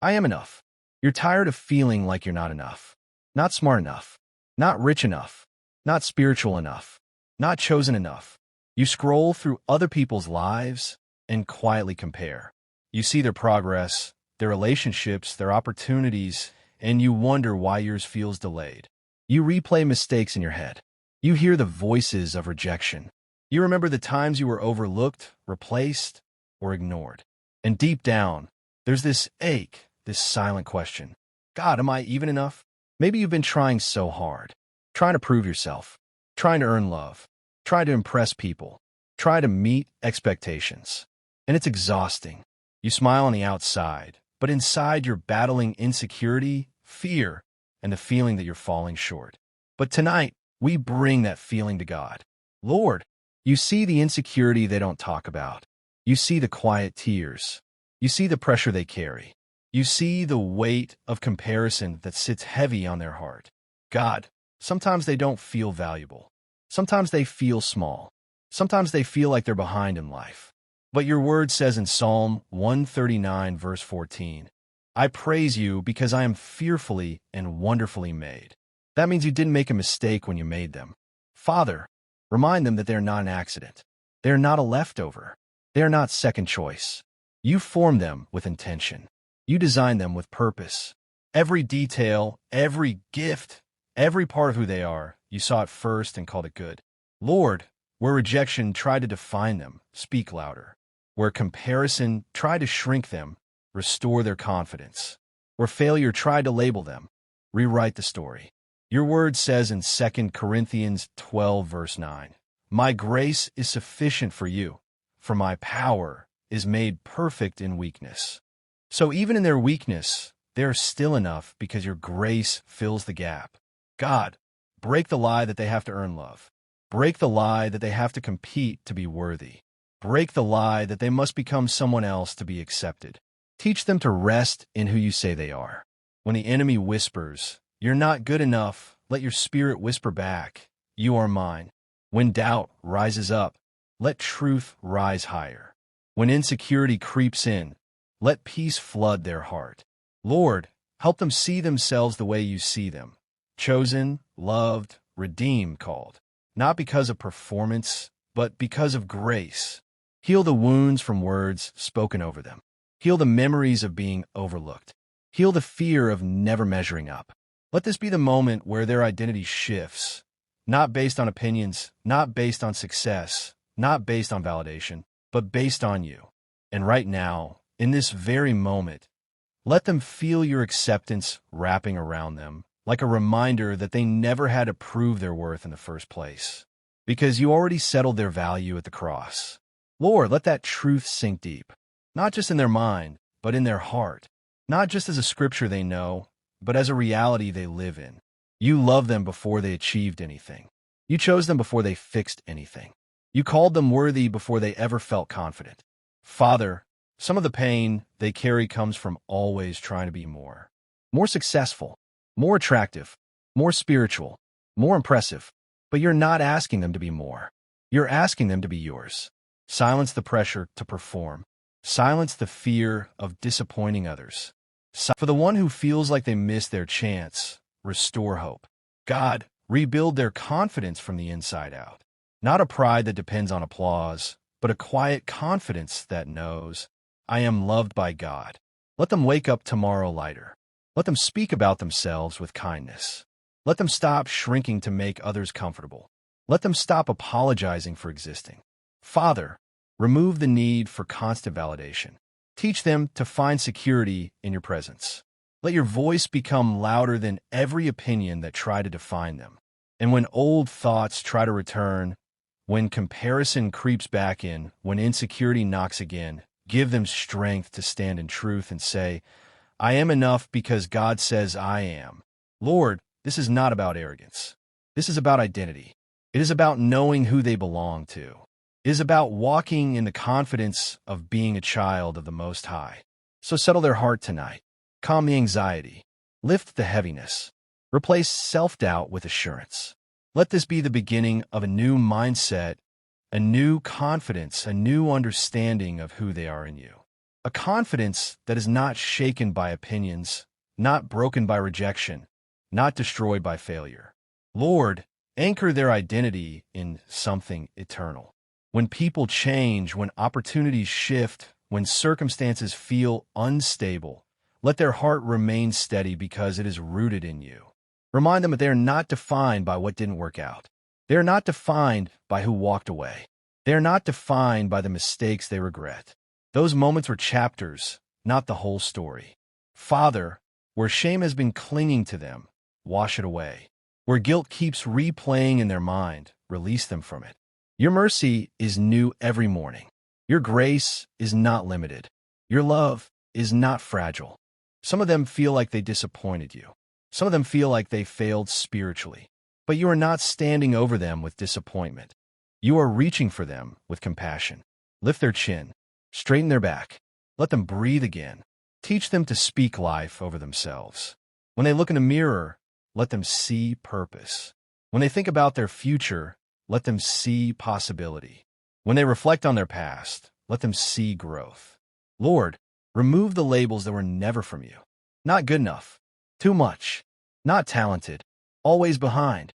I am enough. You're tired of feeling like you're not enough. Not smart enough. Not rich enough. Not spiritual enough. Not chosen enough. You scroll through other people's lives and quietly compare. You see their progress, their relationships, their opportunities, and you wonder why yours feels delayed. You replay mistakes in your head. You hear the voices of rejection. You remember the times you were overlooked, replaced, or ignored. And deep down, there's this ache, this silent question. God, am I even enough? Maybe you've been trying so hard, trying to prove yourself, trying to earn love, trying to impress people, trying to meet expectations. And it's exhausting. You smile on the outside, but inside you're battling insecurity, fear, and the feeling that you're falling short. But tonight, we bring that feeling to God. Lord, you see the insecurity they don't talk about. You see the quiet tears. You see the pressure they carry. You see the weight of comparison that sits heavy on their heart. God, sometimes they don't feel valuable. Sometimes they feel small. Sometimes they feel like they're behind in life. But your word says in Psalm 139, verse 14, I praise you because I am fearfully and wonderfully made. That means you didn't make a mistake when you made them. Father, remind them that they're not an accident. They're not a leftover. They're not second choice. You formed them with intention. You designed them with purpose. Every detail, every gift, every part of who they are, you saw it first and called it good. Lord, where rejection tried to define them, speak louder. Where comparison tried to shrink them, restore their confidence. Where failure tried to label them, rewrite the story. Your word says in 2 Corinthians 12, verse 9, My grace is sufficient for you, for my power is made perfect in weakness. So even in their weakness, they are still enough because your grace fills the gap. God, break the lie that they have to earn love. Break the lie that they have to compete to be worthy. Break the lie that they must become someone else to be accepted. Teach them to rest in who you say they are. When the enemy whispers, You're not good enough, let your spirit whisper back, You are mine. When doubt rises up, let truth rise higher. When insecurity creeps in, let peace flood their heart. Lord, help them see themselves the way you see them. Chosen, loved, redeemed, called. Not because of performance, but because of grace. Heal the wounds from words spoken over them. Heal the memories of being overlooked. Heal the fear of never measuring up. Let this be the moment where their identity shifts, not based on opinions, not based on success, not based on validation, but based on you. And right now, in this very moment, let them feel your acceptance wrapping around them, like a reminder that they never had to prove their worth in the first place, because you already settled their value at the cross. Lord, let that truth sink deep, not just in their mind, but in their heart, not just as a scripture they know, but as a reality they live in. You loved them before they achieved anything. You chose them before they fixed anything. You called them worthy before they ever felt confident. Father, some of the pain they carry comes from always trying to be more. More successful, more attractive, more spiritual, more impressive. But you're not asking them to be more. You're asking them to be yours. Silence the pressure to perform. Silence the fear of disappointing others. For the one who feels like they missed their chance, restore hope. God, rebuild their confidence from the inside out. Not a pride that depends on applause, but a quiet confidence that knows, I am loved by God. Let them wake up tomorrow lighter. Let them speak about themselves with kindness. Let them stop shrinking to make others comfortable. Let them stop apologizing for existing. Father, remove the need for constant validation. Teach them to find security in your presence. Let your voice become louder than every opinion that tried to define them. And when old thoughts try to return, when comparison creeps back in, when insecurity knocks again, give them strength to stand in truth and say, I am enough because God says I am. Lord, this is not about arrogance. This is about identity. It is about knowing who they belong to. It is about walking in the confidence of being a child of the Most High. So settle their heart tonight. Calm the anxiety. Lift the heaviness. Replace self-doubt with assurance. Let this be the beginning of a new mindset, a new confidence, a new understanding of who they are in you. a confidence that is not shaken by opinions, not broken by rejection, not destroyed by failure. Lord, anchor their identity in something eternal. When people change, when opportunities shift, when circumstances feel unstable, let their heart remain steady because it is rooted in you. Remind them that they are not defined by what didn't work out. They are not defined by who walked away. They are not defined by the mistakes they regret. Those moments were chapters, not the whole story. Father, where shame has been clinging to them, wash it away. Where guilt keeps replaying in their mind, release them from it. Your mercy is new every morning. Your grace is not limited. Your love is not fragile. Some of them feel like they disappointed you. Some of them feel like they failed spiritually. But you are not standing over them with disappointment. You are reaching for them with compassion. Lift their chin. Straighten their back. Let them breathe again. Teach them to speak life over themselves. When they look in a mirror, let them see purpose. When they think about their future, let them see possibility. When they reflect on their past, let them see growth. Lord, remove the labels that were never from you. Not good enough. Too much. Not talented. Always behind.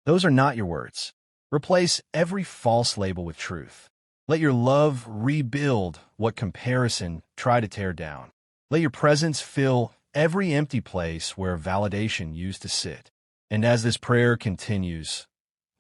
Those are not your words. Replace every false label with truth. Let your love rebuild what comparison tried to tear down. Let your presence fill every empty place where validation used to sit. And as this prayer continues,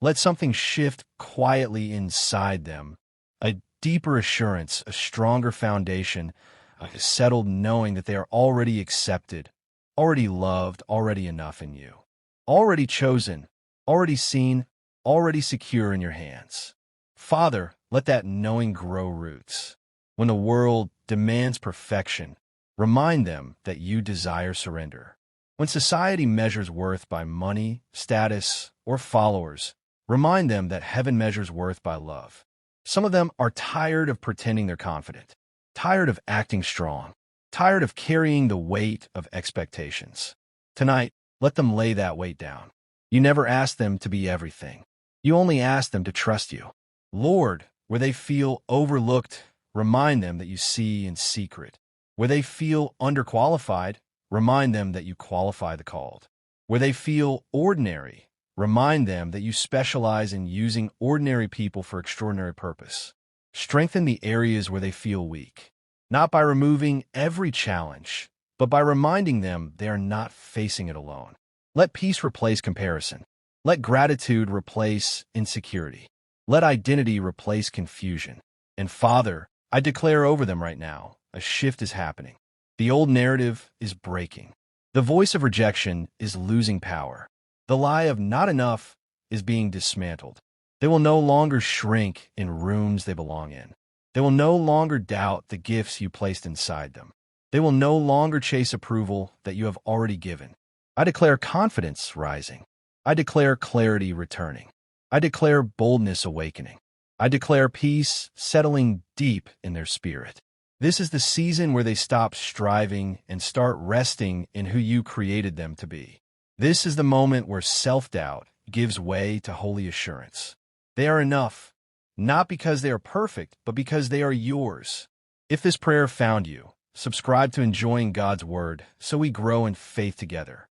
let something shift quietly inside them, a deeper assurance, a stronger foundation, a settled knowing that they are already accepted, already loved, already enough in you, already chosen, already seen, already secure in your hands. Father, let that knowing grow roots. When the world demands perfection, remind them that you desire surrender. When society measures worth by money, status, or followers, remind them that heaven measures worth by love. Some of them are tired of pretending they're confident, tired of acting strong, tired of carrying the weight of expectations. Tonight, let them lay that weight down. You never asked them to be everything. You only asked them to trust you. Lord, where they feel overlooked, remind them that you see in secret. Where they feel underqualified, remind them that you qualify the called. Where they feel ordinary, remind them that you specialize in using ordinary people for extraordinary purpose. Strengthen the areas where they feel weak, not by removing every challenge, but by reminding them they are not facing it alone. Let peace replace comparison. Let gratitude replace insecurity. Let identity replace confusion. And Father, I declare over them right now, a shift is happening. The old narrative is breaking. The voice of rejection is losing power. The lie of not enough is being dismantled. They will no longer shrink in rooms they belong in. They will no longer doubt the gifts you placed inside them. They will no longer chase approval that you have already given. I declare confidence rising. I declare clarity returning. I declare boldness awakening. I declare peace settling deep in their spirit. This is the season where they stop striving and start resting in who you created them to be. This is the moment where self-doubt gives way to holy assurance. They are enough, not because they are perfect, but because they are yours. If this prayer found you, subscribe to Enjoying God's Word so we grow in faith together.